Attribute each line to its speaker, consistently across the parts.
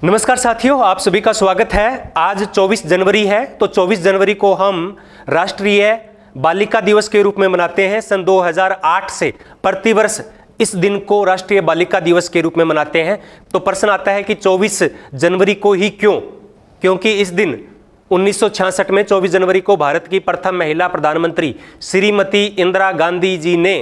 Speaker 1: नमस्कार साथियों, आप सभी का स्वागत है। आज 24 जनवरी है, तो 24 जनवरी को हम राष्ट्रीय बालिका दिवस के रूप में मनाते हैं। सन 2008 से प्रतिवर्ष इस दिन को राष्ट्रीय बालिका दिवस के रूप में मनाते हैं। तो प्रश्न आता है कि 24 जनवरी को ही क्यों? क्योंकि इस दिन 1966 में 24 जनवरी को भारत की प्रथम महिला प्रधानमंत्री श्रीमती इंदिरा गांधी जी ने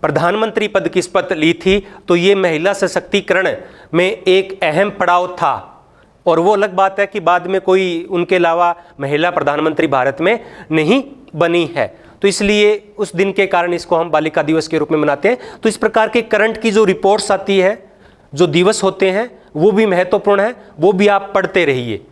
Speaker 1: प्रधानमंत्री पद की शपथ ली थी। तो ये महिला सशक्तिकरण में एक अहम पड़ाव था, और वो अलग बात है कि बाद में कोई उनके अलावा महिला प्रधानमंत्री भारत में नहीं बनी है। तो इसलिए उस दिन के कारण इसको हम बालिका दिवस के रूप में मनाते हैं। तो इस प्रकार के करंट की जो रिपोर्ट्स आती है, जो दिवस होते हैं, वो भी महत्वपूर्ण है, वो भी आप पढ़ते रहिए।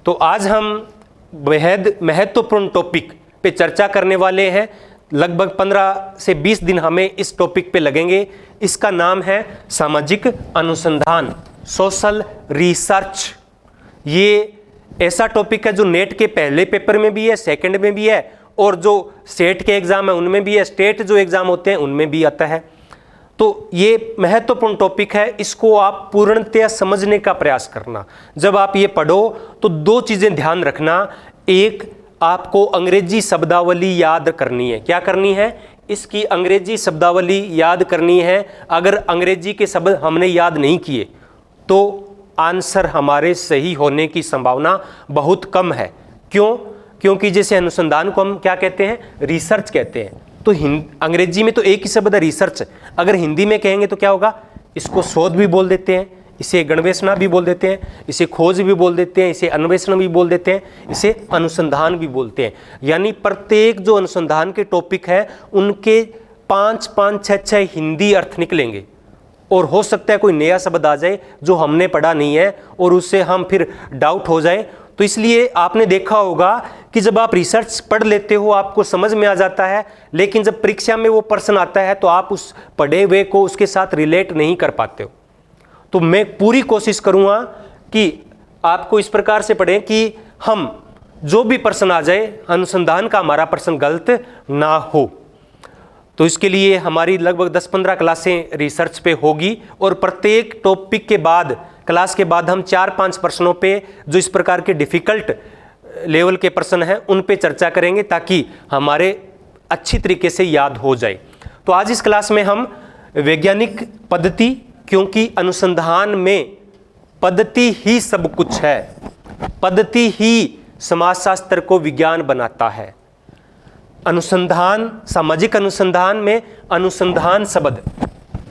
Speaker 1: तो आज हम बेहद महत्वपूर्ण टॉपिक पे चर्चा करने वाले हैं। लगभग 15 से 20 दिन हमें इस टॉपिक पे लगेंगे। इसका नाम है सामाजिक अनुसंधान, सोशल रिसर्च। ये ऐसा टॉपिक है जो नेट के पहले पेपर में भी है, सेकंड में भी है, और जो स्टेट के एग्जाम है उनमें भी है, स्टेट जो एग्जाम होते हैं उनमें भी आता है। तो ये महत्वपूर्ण टॉपिक है, इसको आप पूर्णतया समझने का प्रयास करना। जब आप ये पढ़ो तो दो चीजें ध्यान रखना। एक, आपको अंग्रेजी शब्दावली याद करनी है। क्या करनी है? इसकी अंग्रेजी शब्दावली याद करनी है। अगर अंग्रेजी के शब्द हमने याद नहीं किए तो आंसर हमारे सही होने की संभावना बहुत कम है। क्यों? क्योंकि जैसे अनुसंधान को हम क्या कहते हैं? रिसर्च कहते हैं। तो अंग्रेजी में तो एक ही शब्द है, रिसर्च। अगर हिंदी में कहेंगे तो क्या होगा? इसको शोध भी बोल देते हैं, इसे गणवेषणा भी बोल देते हैं, इसे खोज भी बोल देते हैं, इसे अन्वेषण भी बोल देते हैं, इसे अनुसंधान भी बोलते हैं। यानी प्रत्येक जो अनुसंधान के टॉपिक है उनके 5-5, 6-6 हिंदी अर्थ निकलेंगे, और हो सकता है कोई नया शब्द आ जाए जो हमने पढ़ा नहीं है और उससे हम फिर डाउट हो जाए। तो इसलिए आपने देखा होगा कि जब आप रिसर्च पढ़ लेते हो आपको समझ में आ जाता है, लेकिन जब परीक्षा में वो प्रश्न आता है तो आप उस पढ़े हुए को उसके साथ रिलेट नहीं कर पाते हो। तो मैं पूरी कोशिश करूंगा कि आपको इस प्रकार से पढ़ें कि हम जो भी प्रश्न आ जाए, अनुसंधान का हमारा प्रश्न गलत ना हो। तो इसके लिए हमारी लगभग 10-15 क्लासें रिसर्च पे होगी, और प्रत्येक टॉपिक के बाद, क्लास के बाद हम 4-5 प्रश्नों पे, जो इस प्रकार के डिफिकल्ट लेवल के प्रश्न हैं, उन पे चर्चा करेंगे ताकि हमारे अच्छी तरीके से याद हो जाए। तो आज इस क्लास में हम वैज्ञानिक पद्धति, क्योंकि अनुसंधान में पद्धति ही सब कुछ है, पद्धति ही समाजशास्त्र को विज्ञान बनाता है। अनुसंधान, सामाजिक अनुसंधान में अनुसंधान शब्द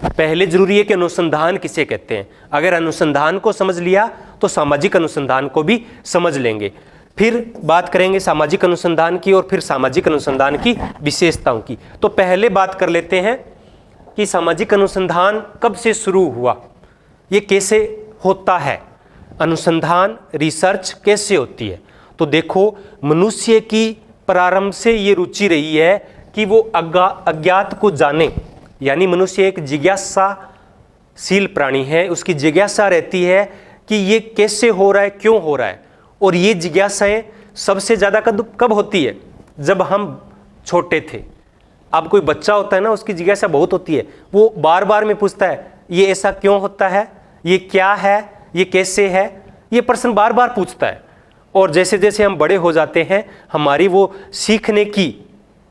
Speaker 1: पहले जरूरी है कि अनुसंधान किसे कहते हैं। अगर अनुसंधान को समझ लिया तो सामाजिक अनुसंधान को भी समझ लेंगे। फिर बात करेंगे सामाजिक अनुसंधान की, और फिर सामाजिक अनुसंधान की विशेषताओं की। तो पहले बात कर लेते हैं कि सामाजिक अनुसंधान कब से शुरू हुआ, ये कैसे होता है, अनुसंधान रिसर्च कैसे होती है। तो देखो, मनुष्य की प्रारंभ से ये रुचि रही है कि वो अज्ञात को जाने। यानी मनुष्य एक जिज्ञासाशील प्राणी है, उसकी जिज्ञासा रहती है कि ये कैसे हो रहा है, क्यों हो रहा है। और ये जिज्ञासाएं सबसे ज़्यादा कब होती है? जब हम छोटे थे। अब कोई बच्चा होता है ना, उसकी जिज्ञासा बहुत होती है, वो बार बार में पूछता है ये ऐसा क्यों होता है, ये क्या है, ये कैसे है, ये प्रश्न बार बार पूछता है। और जैसे जैसे हम बड़े हो जाते हैं, हमारी वो सीखने की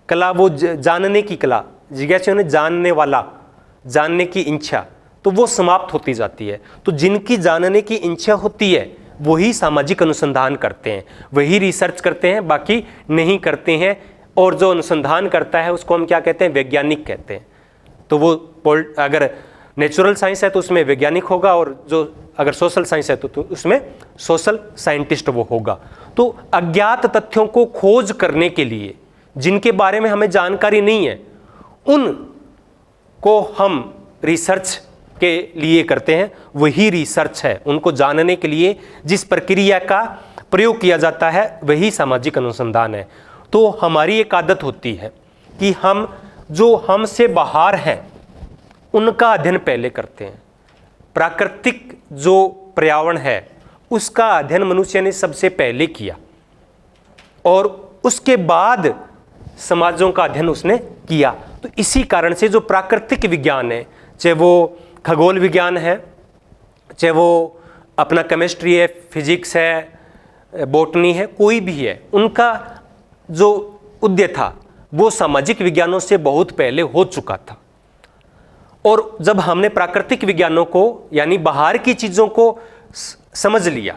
Speaker 1: कला, वो जानने की कला, जिज्ञासा ने जानने वाला, जानने की इच्छा, तो वो समाप्त होती जाती है। तो जिनकी जानने की इच्छा होती है वही सामाजिक अनुसंधान करते हैं, वही रिसर्च करते हैं, बाकी नहीं करते हैं। और जो अनुसंधान करता है उसको हम क्या कहते हैं? वैज्ञानिक कहते हैं। तो वो अगर नेचुरल साइंस है तो उसमें वैज्ञानिक होगा, और जो अगर सोशल साइंस है तो उसमें सोशल साइंटिस्ट वो होगा। तो अज्ञात तथ्यों को खोज करने के लिए, जिनके बारे में हमें जानकारी नहीं है, उन को हम रिसर्च के लिए करते हैं, वही रिसर्च है। उनको जानने के लिए जिस प्रक्रिया का प्रयोग किया जाता है वही सामाजिक अनुसंधान है। तो हमारी एक आदत होती है कि हम जो हमसे बाहर हैं उनका अध्ययन पहले करते हैं। प्राकृतिक जो पर्यावरण है उसका अध्ययन मनुष्य ने सबसे पहले किया, और उसके बाद समाजों का अध्ययन उसने किया। तो इसी कारण से जो प्राकृतिक विज्ञान है, चाहे वो खगोल विज्ञान है, चाहे वो अपना केमिस्ट्री है, फिजिक्स है, बॉटनी है, कोई भी है, उनका जो उद्देश्य था वो सामाजिक विज्ञानों से बहुत पहले हो चुका था। और जब हमने प्राकृतिक विज्ञानों को यानी बाहर की चीज़ों को समझ लिया,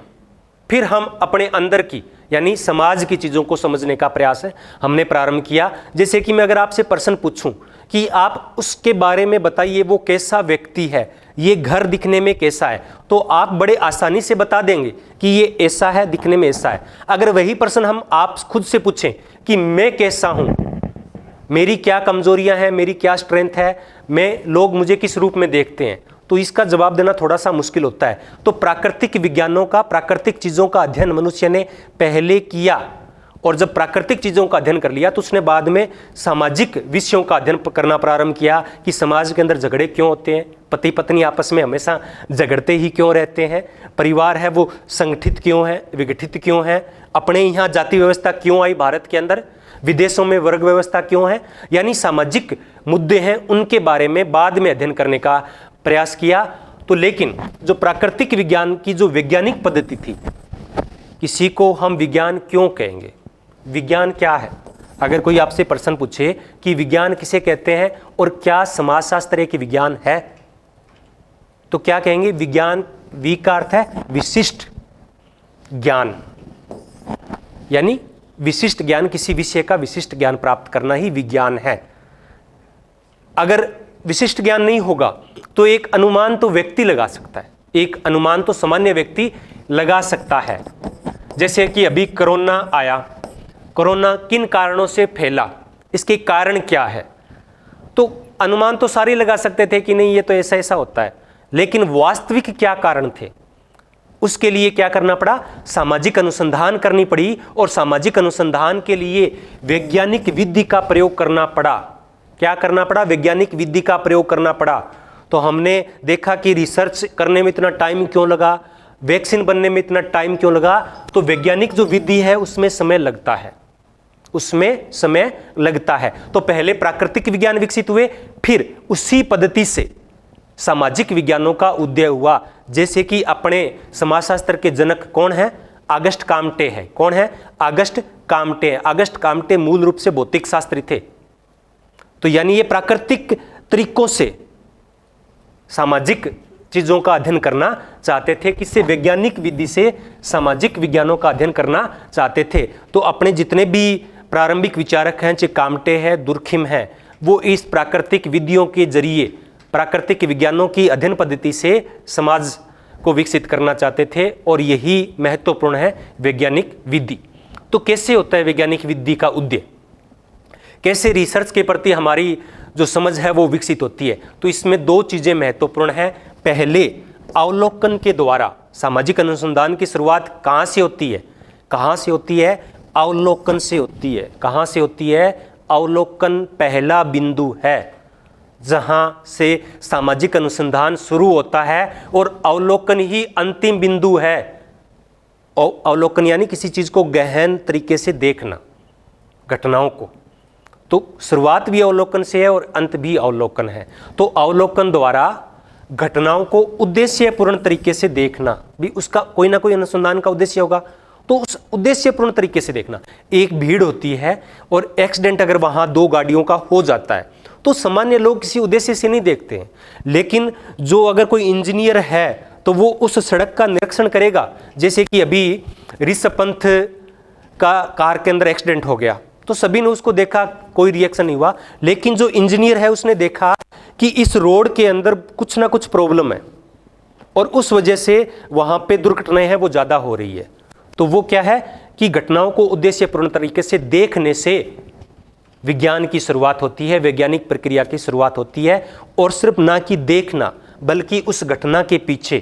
Speaker 1: फिर हम अपने अंदर की यानी समाज की चीज़ों को समझने का प्रयास है हमने प्रारंभ किया। जैसे कि मैं अगर आपसे प्रश्न पूछूं कि आप उसके बारे में बताइए वो कैसा व्यक्ति है, ये घर दिखने में कैसा है, तो आप बड़े आसानी से बता देंगे कि ये ऐसा है, दिखने में ऐसा है। अगर वही प्रश्न हम आप खुद से पूछें कि मैं कैसा हूँ, मेरी क्या कमजोरियां हैं, मेरी क्या स्ट्रेंथ है, लोग मुझे किस रूप में देखते हैं, तो इसका जवाब देना थोड़ा सा मुश्किल होता है। तो प्राकृतिक विज्ञानों का, प्राकृतिक चीज़ों का अध्ययन मनुष्य ने पहले किया, और जब प्राकृतिक चीज़ों का अध्ययन कर लिया तो उसने बाद में सामाजिक विषयों का अध्ययन करना प्रारंभ किया कि समाज के अंदर झगड़े क्यों होते हैं, पति पत्नी आपस में हमेशा झगड़ते ही क्यों रहते हैं, परिवार है वो संगठित क्यों है, विघटित क्यों है, अपने यहाँ जाति व्यवस्था क्यों आई भारत के अंदर, विदेशों में वर्ग व्यवस्था क्यों है, यानी सामाजिक मुद्दे हैं उनके बारे में बाद में अध्ययन करने का प्रयास किया। तो लेकिन जो प्राकृतिक विज्ञान की जो वैज्ञानिक पद्धति थी, किसी को हम विज्ञान क्यों कहेंगे, विज्ञान क्या है, अगर कोई आपसे प्रश्न पूछे कि विज्ञान किसे कहते हैं और क्या समाजशास्त्र एक विज्ञान है, तो क्या कहेंगे, विज्ञान, वी का अर्थ है विशिष्ट ज्ञान, यानी विशिष्ट ज्ञान, किसी विषय का विशिष्ट ज्ञान प्राप्त करना ही विज्ञान है। अगर विशिष्ट ज्ञान नहीं होगा तो एक अनुमान तो व्यक्ति लगा सकता है, एक अनुमान तो सामान्य व्यक्ति लगा सकता है। जैसे कि अभी कोरोना आया, कोरोना किन कारणों से फैला, इसके कारण क्या है, तो अनुमान तो सारे लगा सकते थे कि नहीं ये तो ऐसा ऐसा होता है, लेकिन वास्तविक क्या कारण थे, उसके लिए क्या करना पड़ा, सामाजिक अनुसंधान करनी पड़ी, और सामाजिक अनुसंधान के लिए वैज्ञानिक विधि का प्रयोग करना पड़ा। क्या करना पड़ा, वैज्ञानिक विधि का प्रयोग करना पड़ा। तो हमने देखा कि रिसर्च करने में इतना टाइम क्यों लगा, वैक्सीन बनने में इतना टाइम क्यों लगा, तो वैज्ञानिक जो विधि है उसमें समय लगता है, उसमें समय लगता है। तो पहले प्राकृतिक विज्ञान विकसित हुए, फिर उसी पद्धति से सामाजिक विज्ञानों का उदय हुआ। जैसे कि अपने समाजशास्त्र के जनक कौन है, ऑगस्ट काम्टे है। कौन है, ऑगस्ट काम्टे। ऑगस्ट काम्टे मूल रूप से भौतिक शास्त्री थे। तो यानी ये प्राकृतिक तरीकों से सामाजिक चीजों का अध्ययन करना चाहते थे, किससे, वैज्ञानिक विधि से सामाजिक विज्ञानों का अध्ययन करना चाहते थे। तो अपने जितने भी प्रारंभिक विचारक हैं, चाहे काम्टे है, दुर्खिम है, वो इस प्राकृतिक विधियों के जरिए प्राकृतिक विज्ञानों की अध्ययन पद्धति से समाज को विकसित करना चाहते थे, और यही महत्वपूर्ण है वैज्ञानिक विधि। तो कैसे होता है वैज्ञानिक विधि का उदय, कैसे रिसर्च के प्रति हमारी जो समझ है वो विकसित होती है, तो इसमें दो चीजें महत्वपूर्ण हैं। पहले अवलोकन के द्वारा सामाजिक अनुसंधान की शुरुआत कहाँ से होती है, कहाँ से होती है, अवलोकन से होती है। कहाँ से होती है, अवलोकन पहला बिंदु है जहाँ से सामाजिक अनुसंधान शुरू होता है, और अवलोकन ही अंतिम बिंदु है। अवलोकन यानी किसी चीज को गहन तरीके से देखना, घटनाओं को, तो शुरुआत भी अवलोकन से है और अंत भी अवलोकन है। तो अवलोकन द्वारा घटनाओं को उद्देश्यपूर्ण तरीके से देखना भी उसका कोई ना कोई अनुसंधान का उद्देश्य होगा, तो उस उद्देश्यपूर्ण तरीके से देखना। एक भीड़ होती है और एक्सीडेंट अगर वहां दो गाड़ियों का हो जाता है तो सामान्य लोग किसी उद्देश्य से नहीं देखते हैं, लेकिन जो अगर कोई इंजीनियर है तो वो उस सड़क का निरीक्षण करेगा। जैसे कि अभी ऋषभ पंत का कार के अंदर एक्सीडेंट हो गया, तो सभी ने उसको देखा, कोई रिएक्शन नहीं हुआ, लेकिन जो इंजीनियर है उसने देखा कि इस रोड के अंदर कुछ ना कुछ प्रॉब्लम है और उस वजह से वहां पे दुर्घटनाएं हैं वो ज्यादा हो रही है। तो वो क्या है कि घटनाओं को उद्देश्यपूर्ण तरीके से देखने से विज्ञान की शुरुआत होती है, वैज्ञानिक प्रक्रिया की शुरुआत होती है। और सिर्फ ना कि देखना, बल्कि उस घटना के पीछे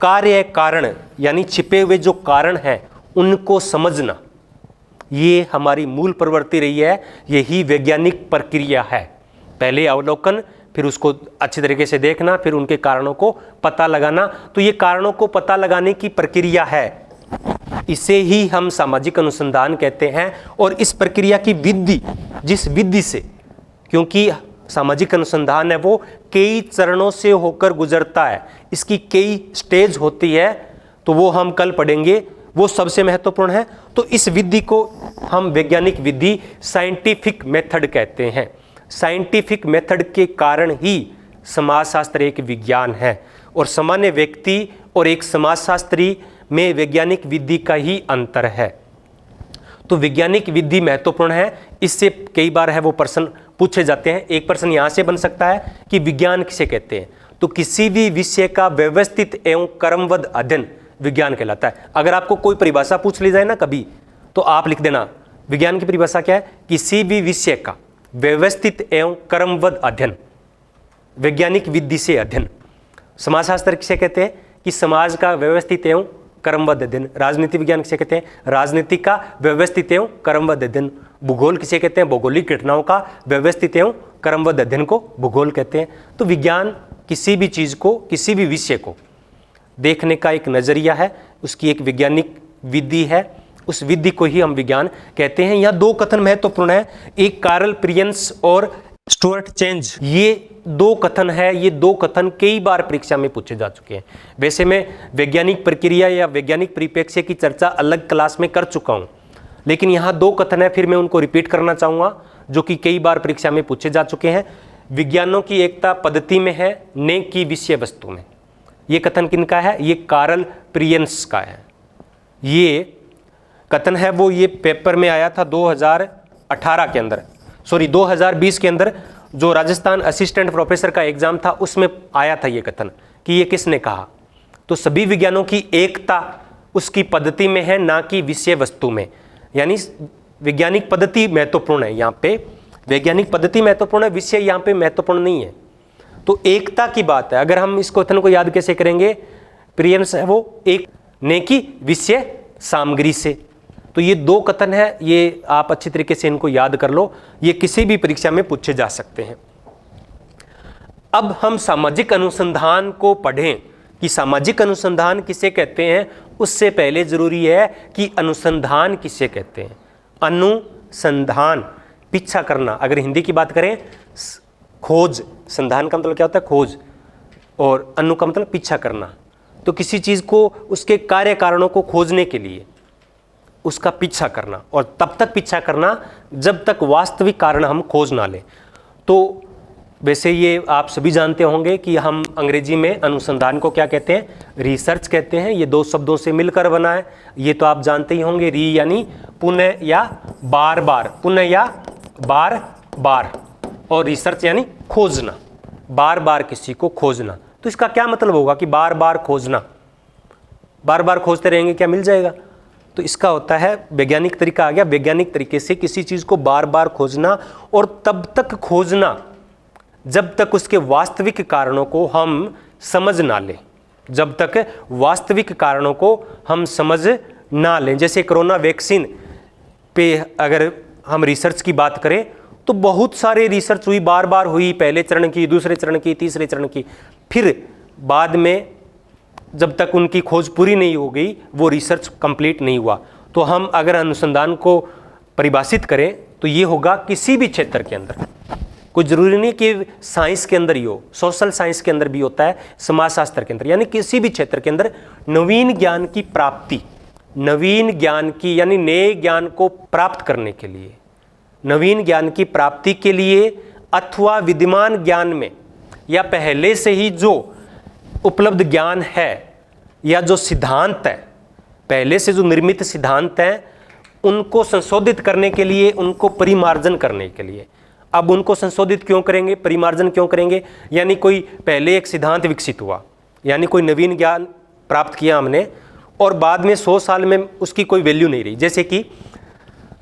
Speaker 1: कार्य कारण यानी छिपे हुए जो कारण हैं उनको समझना, ये हमारी मूल प्रवृत्ति रही है, यही वैज्ञानिक प्रक्रिया है। पहले अवलोकन, फिर उसको अच्छी तरीके से देखना, फिर उनके कारणों को पता लगाना। तो ये कारणों को पता लगाने की प्रक्रिया है, इसे ही हम सामाजिक अनुसंधान कहते हैं। और इस प्रक्रिया की विधि, जिस विधि से, क्योंकि सामाजिक अनुसंधान है वो कई चरणों से होकर गुजरता है, इसकी कई स्टेज होती है, तो वो हम कल पढ़ेंगे, वो सबसे महत्वपूर्ण है। तो इस विधि को हम वैज्ञानिक विधि, साइंटिफिक मेथड कहते हैं। साइंटिफिक मेथड के कारण ही समाजशास्त्र एक विज्ञान है, और सामान्य व्यक्ति और एक समाजशास्त्री में वैज्ञानिक विधि का ही अंतर है। तो वैज्ञानिक विधि महत्वपूर्ण है, इससे कई बार है वो प्रश्न पूछे जाते हैं। एक प्रश्न यहाँ से बन सकता है कि विज्ञान किसे कहते हैं, तो किसी भी विषय का व्यवस्थित एवं क्रमबद्ध अध्ययन विज्ञान कहलाता है। अगर आपको कोई परिभाषा पूछ ली जाए ना कभी, तो आप लिख देना विज्ञान की परिभाषा क्या है, किसी भी विषय का व्यवस्थित एवं क्रमबद्ध अध्ययन, वैज्ञानिक विधि से अध्ययन। समाजशास्त्र किसे कहते हैं कि समाज का व्यवस्थित एवं क्रमबद्ध अध्ययन। राजनीति विज्ञान किसे कहते हैं, राजनीति का व्यवस्थित एवं क्रमबद्ध अध्ययन। भूगोल किसे कहते हैं, भौगोलिक घटनाओं का व्यवस्थित एवं क्रमबद्ध अध्ययन को भूगोल कहते हैं। तो विज्ञान किसी भी चीज को, किसी भी विषय को देखने का एक नजरिया है, उसकी एक वैज्ञानिक विधि है, उस विधि को ही हम विज्ञान कहते हैं। यहाँ दो कथन महत्वपूर्ण है, एक कार्ल प्रियंस और स्टुअर्ट चेंज, ये दो कथन है। ये दो कथन कई बार परीक्षा में पूछे जा चुके हैं। वैसे मैं वैज्ञानिक प्रक्रिया या वैज्ञानिक परिप्रेक्ष्य की चर्चा अलग क्लास में कर चुका हूं, लेकिन यहाँ दो कथन है, फिर मैं उनको रिपीट करना चाहूँगा, जो कि कई बार परीक्षा में पूछे जा चुके हैं। विज्ञानों की एकता पद्धति में है, न कि विषय वस्तु में। ये कथन किनका है, ये कार्ल प्रियंस का है। ये कथन है वो ये पेपर में आया था 2018 के अंदर, 2020 के अंदर, जो राजस्थान असिस्टेंट प्रोफेसर का एग्जाम था उसमें आया था ये कथन कि ये किसने कहा। तो सभी विज्ञानों की एकता उसकी पद्धति में है, ना कि विषय वस्तु में। यानी वैज्ञानिक पद्धति महत्वपूर्ण है, यहाँ पे वैज्ञानिक पद्धति महत्वपूर्ण है, विषय यहाँ पे महत्वपूर्ण नहीं है। तो एकता की बात है। अगर हम इस कथन को याद कैसे करेंगे, प्रियंस है वो एक, ने की विषय सामग्री से। तो ये दो कथन है, ये आप अच्छी तरीके से इनको याद कर लो, ये किसी भी परीक्षा में पूछे जा सकते हैं। अब हम सामाजिक अनुसंधान को पढ़ें कि सामाजिक अनुसंधान किसे कहते हैं। उससे पहले जरूरी है कि अनुसंधान किसे कहते हैं। अनुसंधान पीछा करना, अगर हिंदी की बात करें, खोज, संधान का मतलब क्या होता है, खोज, और अनु का मतलब पीछा करना। तो किसी चीज को, उसके कार्य कारणों को खोजने के लिए उसका पीछा करना, और तब तक पीछा करना जब तक वास्तविक कारण हम खोज ना लें। तो वैसे ये आप सभी जानते होंगे कि हम अंग्रेजी में अनुसंधान को क्या कहते हैं, रिसर्च कहते हैं। ये दो शब्दों से मिलकर बना है, ये तो आप जानते ही होंगे। री यानी पुनः या बार बार, पुनः या बार बार, और रिसर्च यानी खोजना, बार बार किसी को खोजना। तो इसका क्या मतलब होगा कि बार बार खोजना, बार बार खोजते रहेंगे क्या मिल जाएगा। तो इसका होता है, वैज्ञानिक तरीका आ गया, वैज्ञानिक तरीके से किसी चीज को बार बार खोजना, और तब तक खोजना जब तक उसके वास्तविक कारणों को हम समझ ना लें, जब तक वास्तविक कारणों को हम समझ ना लें। जैसे कोरोना वैक्सीन पे अगर हम रिसर्च की बात करें तो बहुत सारे रिसर्च हुई, बार बार हुई, पहले चरण की, दूसरे चरण की, तीसरे चरण की, फिर बाद में जब तक उनकी खोज पूरी नहीं हो गई वो रिसर्च कंप्लीट नहीं हुआ। तो हम अगर अनुसंधान को परिभाषित करें तो ये होगा किसी भी क्षेत्र के अंदर, कोई जरूरी नहीं कि साइंस के अंदर ही हो, सोशल साइंस के अंदर भी होता है, समाजशास्त्र के अंदर, यानी किसी भी क्षेत्र के अंदर नवीन ज्ञान की प्राप्ति, नवीन ज्ञान की यानी नए ज्ञान को प्राप्त करने के लिए, नवीन ज्ञान की प्राप्ति के लिए, अथवा विद्यमान ज्ञान में या पहले से ही जो उपलब्ध ज्ञान है या जो सिद्धांत है, पहले से जो निर्मित सिद्धांत हैं, उनको संशोधित करने के लिए, उनको परिमार्जन करने के लिए। अब उनको संशोधित क्यों करेंगे, परिमार्जन क्यों करेंगे, यानी कोई पहले एक सिद्धांत विकसित हुआ, यानी कोई नवीन ज्ञान प्राप्त किया हमने, और बाद में 100 साल में उसकी कोई वैल्यू नहीं रही। जैसे कि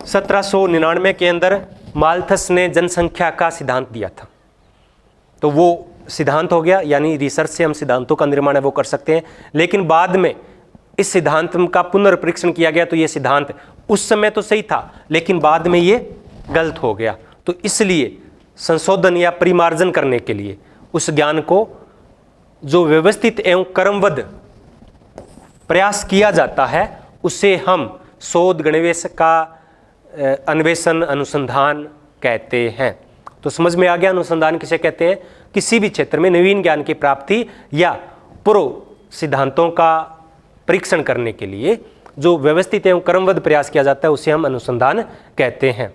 Speaker 1: 1799 के अंदर माल्थस ने जनसंख्या का सिद्धांत दिया था, तो वो सिद्धांत हो गया, यानी रिसर्च से हम सिद्धांतों का निर्माण है वो कर सकते हैं। लेकिन बाद में इस सिद्धांत का पुनर्परीक्षण किया गया, तो ये सिद्धांत उस समय तो सही था लेकिन बाद में ये गलत हो गया। तो इसलिए संशोधन या परिमार्जन करने के लिए उस ज्ञान को जो व्यवस्थित एवं क्रमबद्ध प्रयास किया जाता है, उसे हम शोध, गणवेश का अन्वेषण, अनुसंधान कहते हैं। तो समझ में आ गया अनुसंधान किसे कहते हैं। किसी भी क्षेत्र में नवीन ज्ञान की प्राप्ति या पूर्व सिद्धांतों का परीक्षण करने के लिए जो व्यवस्थित एवं क्रमबद्ध प्रयास किया जाता है उसे हम अनुसंधान कहते हैं।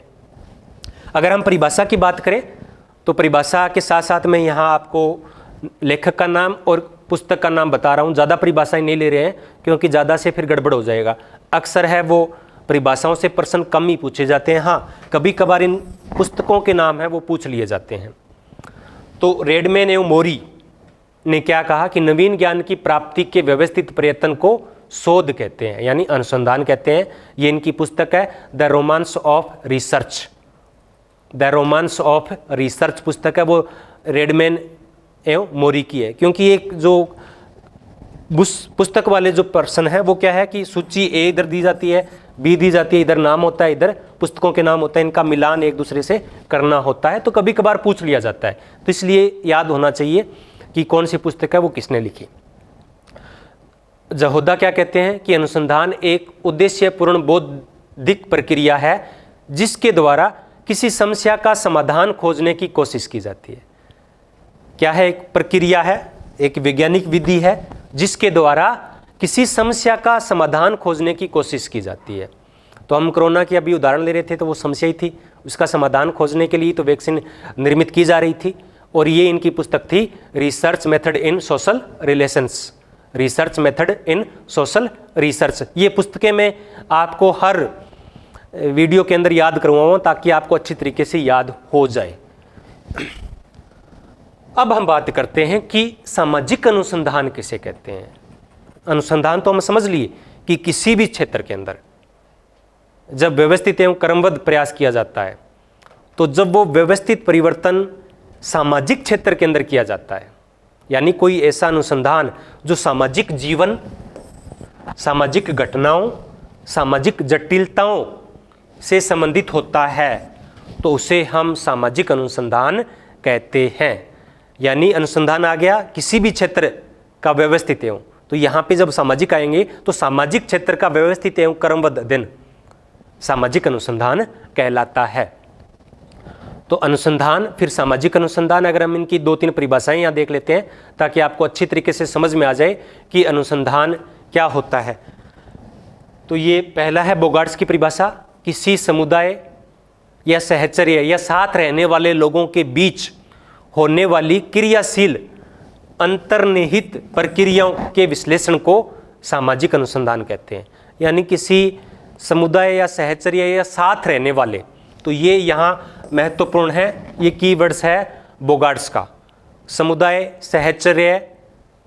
Speaker 1: अगर हम परिभाषा की बात करें तो परिभाषा के साथ साथ मैं यहाँ आपको लेखक का नाम और पुस्तक का नाम बता रहा हूँ। ज़्यादा परिभाषाएं नहीं ले रहे हैं क्योंकि ज़्यादा से फिर गड़बड़ हो जाएगा। अक्सर है वो परिभाषाओं से प्रश्न कम ही पूछे जाते हैं। हाँ, कभी कभार इन पुस्तकों के नाम है वो पूछ लिए जाते हैं। तो रेडमैन एवं मोरी ने क्या कहा कि नवीन ज्ञान की प्राप्ति के व्यवस्थित प्रयत्न को शोध कहते हैं, यानी अनुसंधान कहते हैं। ये इनकी पुस्तक है the romance of research. The romance of research पुस्तक है, वो रेडमैन एवं मोरी की है। क्योंकि एक जो पुस्तक वाले जो पर्सन है वो क्या है कि सूची ए इधर दी जाती है, बी दी जाती है, इधर नाम होता है, इधर पुस्तकों के नाम होता है, इनका मिलान एक दूसरे से करना होता है। तो कभी कभार पूछ लिया जाता है, तो इसलिए याद होना चाहिए कि कौन सी पुस्तक है वो किसने लिखी। जहोदा क्या कहते हैं कि अनुसंधान एक उद्देश्यपूर्ण बौद्धिक प्रक्रिया है जिसके द्वारा किसी समस्या का समाधान खोजने की कोशिश की जाती है। क्या है? एक प्रक्रिया है, एक वैज्ञानिक विधि है जिसके द्वारा किसी समस्या का समाधान खोजने की कोशिश की जाती है। तो हम कोरोना की अभी उदाहरण ले रहे थे, तो वो समस्या ही थी, उसका समाधान खोजने के लिए तो वैक्सीन निर्मित की जा रही थी। और ये इनकी पुस्तक थी research method in social relations. Research method in social research. ये पुस्तकें मैं आपको हर वीडियो के अंदर याद करवाऊँ ताकि आपको अच्छी तरीके से याद हो जाए। अब हम बात करते हैं कि सामाजिक अनुसंधान किसे कहते हैं। अनुसंधान तो हम समझ लिए कि किसी भी क्षेत्र के अंदर जब व्यवस्थित एवं क्रमबद्ध प्रयास किया जाता है, तो जब वो व्यवस्थित परिवर्तन सामाजिक क्षेत्र के अंदर किया जाता है, यानी कोई ऐसा अनुसंधान जो सामाजिक जीवन, सामाजिक घटनाओं, सामाजिक जटिलताओं से संबंधित होता है, तो उसे हम सामाजिक अनुसंधान कहते हैं। यानी अनुसंधान आ गया किसी भी क्षेत्र का व्यवस्थित एवं, तो यहाँ पे जब सामाजिक आएंगे तो सामाजिक क्षेत्र का व्यवस्थित एवं क्रमबद्ध अध्ययन सामाजिक अनुसंधान कहलाता है। तो अनुसंधान फिर सामाजिक अनुसंधान, अगर हम इनकी 2-3 परिभाषाएं यहाँ देख लेते हैं ताकि आपको अच्छी तरीके से समझ में आ जाए कि अनुसंधान क्या होता है। तो ये पहला है बोगार्ड्स की परिभाषा, किसी समुदाय या सहचर्य या साथ रहने वाले लोगों के बीच होने वाली क्रियाशील अंतर्निहित प्रक्रियाओं के विश्लेषण को सामाजिक अनुसंधान कहते हैं। यानी किसी समुदाय या सहचर्य या साथ रहने वाले, तो ये यहाँ महत्वपूर्ण है, ये कीवर्ड्स है बोगार्ड्स का। समुदाय, सहचर्य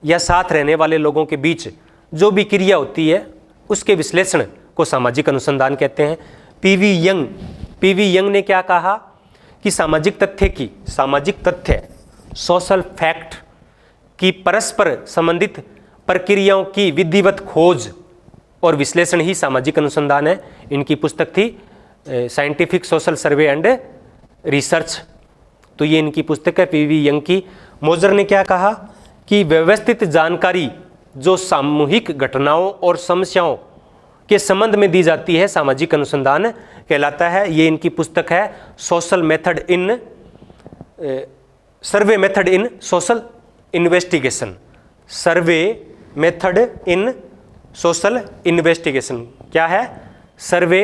Speaker 1: या साथ रहने वाले लोगों के बीच जो भी क्रिया होती है उसके विश्लेषण को सामाजिक अनुसंधान कहते हैं। पीवी यंग ने क्या कहा कि सामाजिक तथ्य सोशल फैक्ट की परस्पर संबंधित प्रक्रियाओं की विधिवत खोज और विश्लेषण ही सामाजिक अनुसंधान है। इनकी पुस्तक थी scientific social survey and research. तो ये इनकी पुस्तक है पीवी यंग की। मोजर ने क्या कहा कि व्यवस्थित जानकारी जो सामूहिक घटनाओं और समस्याओं के संबंध में दी जाती है सामाजिक अनुसंधान कहलाता है। ये इनकी पुस्तक है social method in survey method in social investigation. Survey method in social investigation क्या है? Survey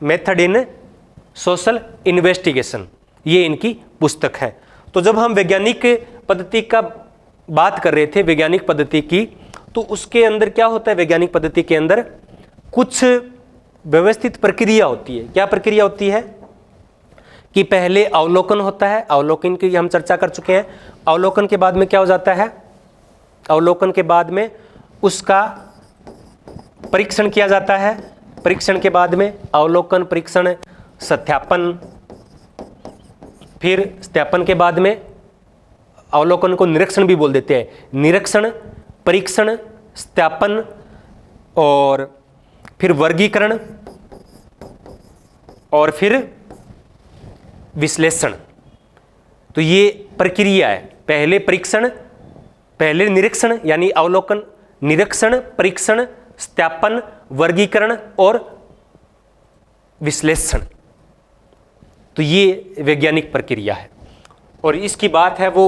Speaker 1: method in social investigation, ये इनकी पुस्तक है। तो जब हम वैज्ञानिक पद्धति का बात कर रहे थे, वैज्ञानिक पद्धति की, तो उसके अंदर क्या होता है? वैज्ञानिक पद्धति के अंदर कुछ व्यवस्थित प्रक्रिया होती है। क्या प्रक्रिया होती है? कि पहले अवलोकन होता है, अवलोकन की हम चर्चा कर चुके हैं। अवलोकन के बाद में क्या हो जाता है? अवलोकन के बाद में उसका परीक्षण किया जाता है। परीक्षण के बाद में अवलोकन, परीक्षण, सत्यापन, फिर सत्यापन के बाद में अवलोकन को निरीक्षण भी बोल देते हैं। निरीक्षण, परीक्षण, सत्यापन और फिर वर्गीकरण और फिर विश्लेषण। तो ये प्रक्रिया है। पहले परीक्षण, पहले निरीक्षण यानी अवलोकन, निरीक्षण, परीक्षण, सत्यापन, वर्गीकरण और विश्लेषण। तो ये वैज्ञानिक प्रक्रिया है। और इसकी बात है वो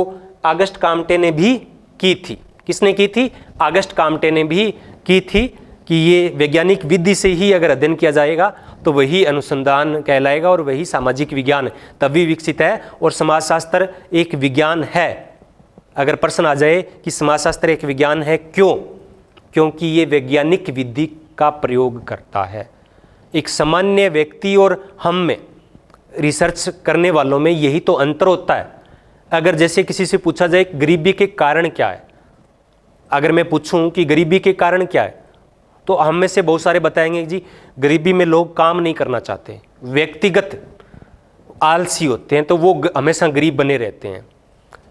Speaker 1: ऑगस्ट काम्टे ने भी की थी। किसने की थी? ऑगस्ट काम्टे ने भी की थी कि ये वैज्ञानिक विधि से ही अगर अध्ययन किया जाएगा तो वही अनुसंधान कहलाएगा और वही सामाजिक विज्ञान तभी विकसित है। और समाजशास्त्र एक विज्ञान है। अगर प्रश्न आ जाए कि समाजशास्त्र एक विज्ञान है, क्यों? क्योंकि ये वैज्ञानिक विधि का प्रयोग करता है। एक सामान्य व्यक्ति और हम में, रिसर्च करने वालों में यही तो अंतर होता है। अगर जैसे किसी से पूछा जाए गरीबी के कारण क्या है, अगर मैं पूछूं कि गरीबी के कारण क्या है, तो हम में से बहुत सारे बताएंगे जी गरीबी में लोग काम नहीं करना चाहते, व्यक्तिगत आलसी होते हैं, तो वो हमेशा गरीब बने रहते हैं।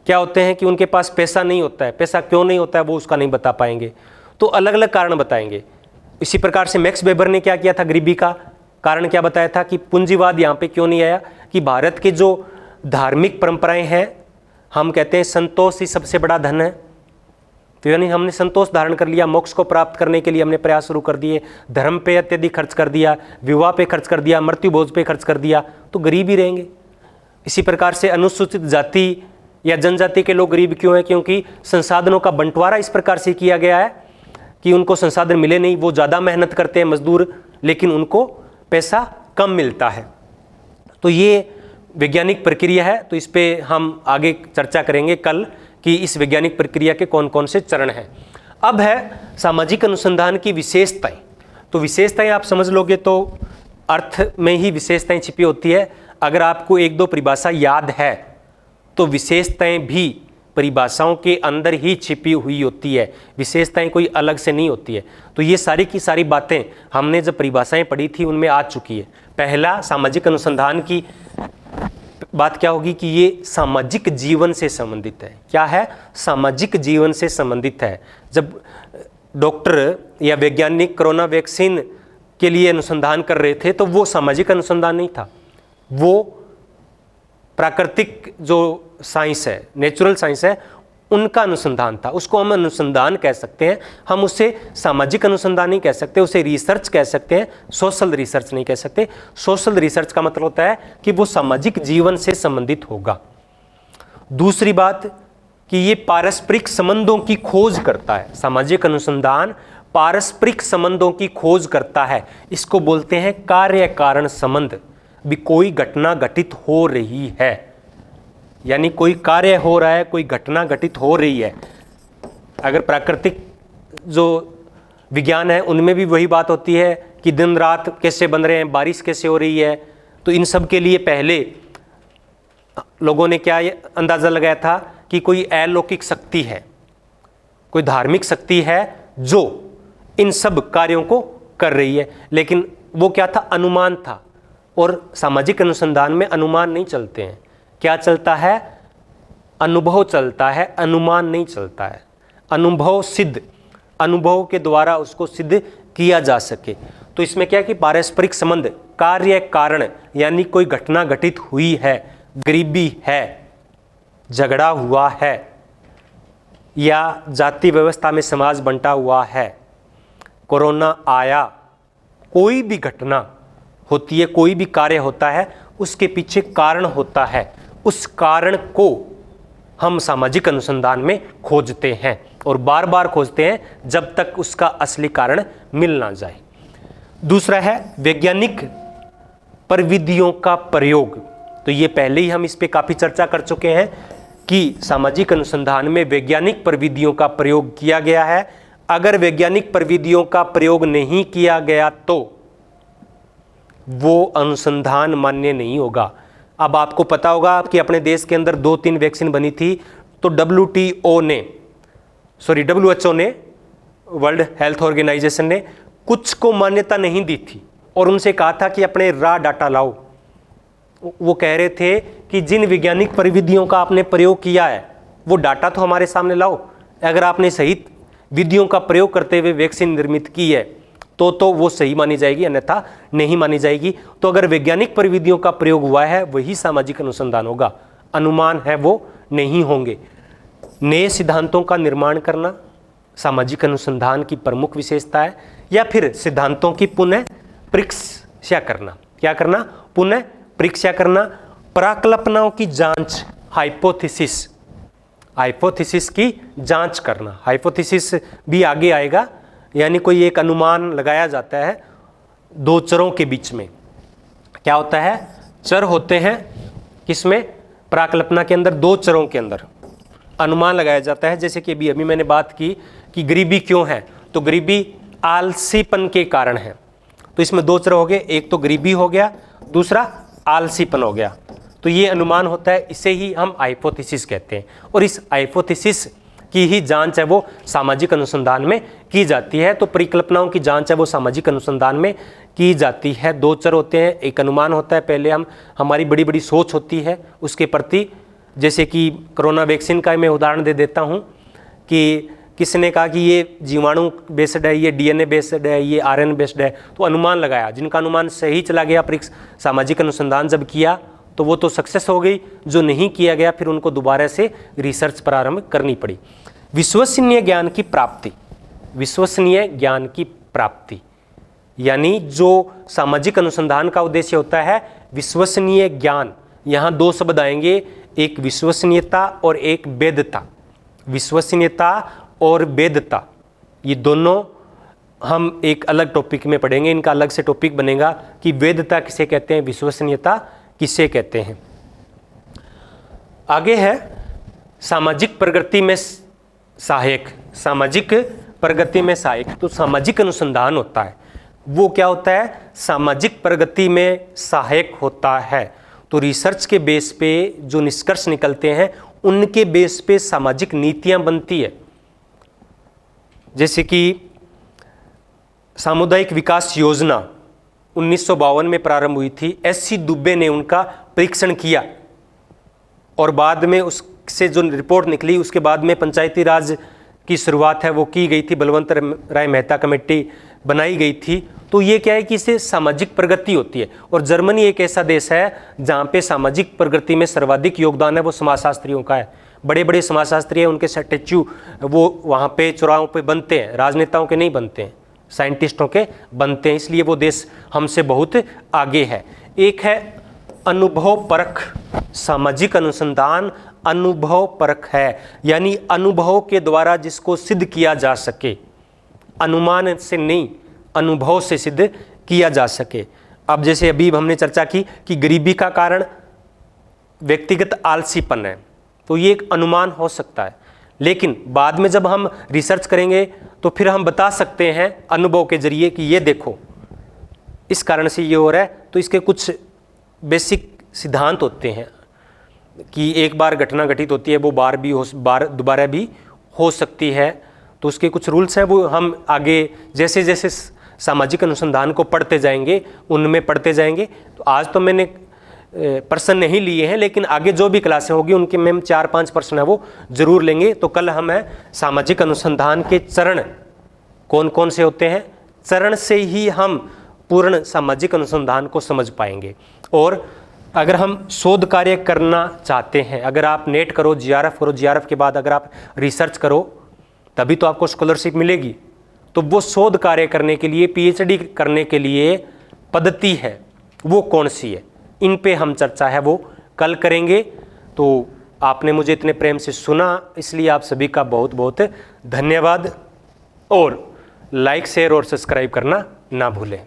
Speaker 1: क्या होते हैं कि उनके पास पैसा नहीं होता है। पैसा क्यों नहीं होता है वो उसका नहीं बता पाएंगे, तो अलग अलग कारण बताएंगे। इसी प्रकार से मैक्स वेबर ने क्या किया था, गरीबी का कारण क्या बताया था कि पूंजीवाद यहाँ पे क्यों नहीं आया, कि भारत के जो धार्मिक परंपराएं हैं, हम कहते हैं संतोष ही सबसे बड़ा धन है। तो यानी हमने संतोष धारण कर लिया, मोक्ष को प्राप्त करने के लिए हमने प्रयास शुरू कर दिए, धर्म पे अत्यधिक खर्च कर दिया, विवाह पे खर्च कर दिया, मृत्यु भोज पे खर्च कर दिया, तो गरीब ही रहेंगे। इसी प्रकार से अनुसूचित जाति या जनजाति के लोग गरीब क्यों हैं? क्योंकि संसाधनों का बंटवारा इस प्रकार से किया गया है कि उनको संसाधन मिले नहीं। वो ज़्यादा मेहनत करते हैं मजदूर, लेकिन उनको पैसा कम मिलता है। तो ये वैज्ञानिक प्रक्रिया है। तो इस पे हम आगे चर्चा करेंगे कल कि इस वैज्ञानिक प्रक्रिया के कौन कौन से चरण हैं। अब है सामाजिक अनुसंधान की विशेषताएं। तो विशेषताएं आप समझ लोगे तो अर्थ में ही विशेषताएं छिपी होती है। अगर आपको एक दो परिभाषा याद है तो विशेषताएं भी परिभाषाओं के अंदर ही छिपी हुई होती है, विशेषताएं कोई अलग से नहीं होती है। तो ये सारी की सारी बातें हमने जब परिभाषाएं पढ़ी थी उनमें आ चुकी है। पहला सामाजिक अनुसंधान की बात क्या होगी कि ये सामाजिक जीवन से संबंधित है। क्या है? सामाजिक जीवन से संबंधित है। जब डॉक्टर या वैज्ञानिक कोरोना वैक्सीन के लिए अनुसंधान कर रहे थे तो वो सामाजिक अनुसंधान नहीं था, वो प्राकृतिक जो साइंस है, नेचुरल साइंस है, उनका अनुसंधान था। उसको हम अनुसंधान कह सकते हैं, हम उसे सामाजिक अनुसंधान नहीं कह सकते, उसे रिसर्च कह सकते हैं, सोशल रिसर्च नहीं कह सकते। सोशल रिसर्च का मतलब होता है कि वो सामाजिक जीवन से संबंधित होगा। दूसरी बात कि ये पारस्परिक संबंधों की खोज करता है। सामाजिक अनुसंधान पारस्परिक संबंधों की खोज करता है। इसको बोलते हैं कार्य कारण संबंध। भी कोई घटना घटित हो रही है, यानी कोई कार्य हो रहा है, कोई घटना घटित हो रही है। अगर प्राकृतिक जो विज्ञान है उनमें भी वही बात होती है कि दिन रात कैसे बन रहे हैं, बारिश कैसे हो रही है, तो इन सब के लिए पहले लोगों ने क्या अंदाज़ा लगाया था कि कोई अलौकिक शक्ति है, कोई धार्मिक शक्ति है जो इन सब कार्यों को कर रही है। लेकिन वो क्या था? अनुमान था। और सामाजिक अनुसंधान में अनुमान नहीं चलते हैं। क्या चलता है? अनुभव चलता है, अनुमान नहीं चलता है। अनुभव सिद्ध, अनुभव के द्वारा उसको सिद्ध किया जा सके। तो इसमें क्या है कि पारस्परिक संबंध, कार्य कारण, यानी कोई घटना घटित हुई है, गरीबी है, झगड़ा हुआ है, या जाति व्यवस्था में समाज बंटा हुआ है, कोरोना आया, कोई भी घटना होती है, कोई भी कार्य होता है, उसके पीछे कारण होता है। उस कारण को हम सामाजिक अनुसंधान में खोजते हैं और बार बार खोजते हैं जब तक उसका असली कारण मिल ना जाए। दूसरा है वैज्ञानिक प्रविधियों का प्रयोग। तो ये पहले ही हम इस पे काफ़ी चर्चा कर चुके हैं कि सामाजिक अनुसंधान में वैज्ञानिक प्रविधियों का प्रयोग किया गया है। अगर वैज्ञानिक प्रविधियों का प्रयोग नहीं किया गया तो वो अनुसंधान मान्य नहीं होगा। अब आपको पता होगा कि अपने देश के अंदर 2-3 वैक्सीन बनी थी, तो WHO ने, वर्ल्ड हेल्थ ऑर्गेनाइजेशन ने कुछ को मान्यता नहीं दी थी और उनसे कहा था कि अपने रॉ डाटा लाओ। वो कह रहे थे कि जिन वैज्ञानिक प्रविधियों का आपने प्रयोग किया है वो डाटा तो हमारे सामने लाओ। अगर आपने सही विधियों का प्रयोग करते हुए वैक्सीन निर्मित की है तो वो सही मानी जाएगी, अन्यथा नहीं मानी जाएगी। तो अगर वैज्ञानिक प्रविधियों का प्रयोग हुआ है वही सामाजिक अनुसंधान होगा, अनुमान है वो नहीं होंगे। नए सिद्धांतों का निर्माण करना सामाजिक अनुसंधान की प्रमुख विशेषता है, या फिर सिद्धांतों की पुनः परीक्षा करना। क्या करना? पुनः परीक्षा करना। प्राकल्पनाओं की जांच, हाइपोथेसिस, हाइपोथेसिस की जांच करना। हाइपोथेसिस भी आगे आएगा, यानी कोई एक अनुमान लगाया जाता है दो चरों के बीच में। क्या होता है? चर होते हैं किसमें? प्राकल्पना के अंदर, दो चरों के अंदर अनुमान लगाया जाता है। जैसे कि अभी मैंने बात की कि गरीबी क्यों है, तो गरीबी आलसीपन के कारण है। तो इसमें दो चर हो गए, एक तो गरीबी हो गया, दूसरा आलसीपन हो गया। तो ये अनुमान होता है, इसे ही हम हाइपोथेसिस कहते हैं। और इस हाइपोथेसिस की ही जांच है वो सामाजिक अनुसंधान में की जाती है। तो परिकल्पनाओं की जांच है वो सामाजिक अनुसंधान में की जाती है। दो चर होते हैं, एक अनुमान होता है, पहले हमारी बड़ी बड़ी सोच होती है उसके प्रति। जैसे कि कोरोना वैक्सीन का मैं उदाहरण दे देता हूँ कि किसने कहा कि ये जीवाणु बेस्ड है, ये डीएनए बेस्ड है, ये आरएनए बेस्ड है, तो अनुमान लगाया। जिनका अनुमान सही चला गया, सामाजिक अनुसंधान जब किया तो वो तो सक्सेस हो गई। जो नहीं किया गया फिर उनको दोबारा से रिसर्च प्रारंभ करनी पड़ी। विश्वसनीय ज्ञान की प्राप्ति, विश्वसनीय ज्ञान की प्राप्ति, यानी जो सामाजिक अनुसंधान का उद्देश्य होता है विश्वसनीय ज्ञान। यहाँ दो शब्द आएंगे, एक विश्वसनीयता और एक वैधता। विश्वसनीयता और वैधता, ये दोनों हम एक अलग टॉपिक में पढ़ेंगे। इनका अलग से टॉपिक बनेगा कि वैधता किसे कहते हैं, विश्वसनीयता किसे कहते हैं। आगे है सामाजिक प्रगति में सहायक, सामाजिक प्रगति में सहायक। तो सामाजिक अनुसंधान होता है वो क्या होता है? सामाजिक प्रगति में सहायक होता है। तो रिसर्च के बेस पे जो निष्कर्ष निकलते हैं उनके बेस पे सामाजिक नीतियां बनती है। जैसे कि सामुदायिक विकास योजना 1952 में प्रारंभ हुई थी। एससी दुबे ने उनका परीक्षण किया और बाद में उससे जो रिपोर्ट निकली उसके बाद में पंचायती राज की शुरुआत है वो की गई थी। बलवंत राय मेहता कमेटी बनाई गई थी। तो ये क्या है कि इससे सामाजिक प्रगति होती है। और जर्मनी एक ऐसा देश है जहाँ पे सामाजिक प्रगति में सर्वाधिक योगदान है वो समाजशास्त्रियों का है। बड़े बड़े समाजशास्त्री हैं, उनके स्टैच्यू वो वहाँ पे चौराहों पे बनते हैं, राजनेताओं के नहीं बनते हैं, साइंटिस्टों के बनते हैं। इसलिए वो देश हमसे बहुत आगे है। एक है अनुभव परख, सामाजिक अनुसंधान अनुभव परख है, यानी अनुभव के द्वारा जिसको सिद्ध किया जा सके, अनुमान से नहीं, अनुभव से सिद्ध किया जा सके। अब जैसे अभी हमने चर्चा की कि गरीबी का कारण व्यक्तिगत आलसीपन है, तो ये एक अनुमान हो सकता है। लेकिन बाद में जब हम रिसर्च करेंगे तो फिर हम बता सकते हैं अनुभव के जरिए कि ये देखो इस कारण से ये हो रहा है। तो इसके कुछ बेसिक सिद्धांत होते हैं कि एक बार घटना घटित होती है वो दोबारा भी हो सकती है। तो उसके कुछ रूल्स हैं, वो हम आगे जैसे जैसे सामाजिक अनुसंधान को पढ़ते जाएंगे उनमें पढ़ते जाएंगे। तो आज तो मैंने प्रश्न नहीं लिए हैं, लेकिन आगे जो भी क्लासें होगी उनके में हम 4-5 प्रश्न है वो जरूर लेंगे। तो कल हम है सामाजिक अनुसंधान के चरण कौन कौन से होते हैं, चरण से ही हम पूर्ण सामाजिक अनुसंधान को समझ पाएंगे। और अगर हम शोध कार्य करना चाहते हैं, अगर आप नेट करो, जीआरएफ करो, जीआरएफ के बाद अगर आप रिसर्च करो तभी तो आपको स्कॉलरशिप मिलेगी। तो वो शोध कार्य करने के लिए, पीएचडी करने के लिए पद्धति है वो कौन सी है, इन पे हम चर्चा है वो कल करेंगे। तो आपने मुझे इतने प्रेम से सुना, इसलिए आप सभी का बहुत बहुत धन्यवाद। और लाइक, शेयर और सब्सक्राइब करना ना भूलें।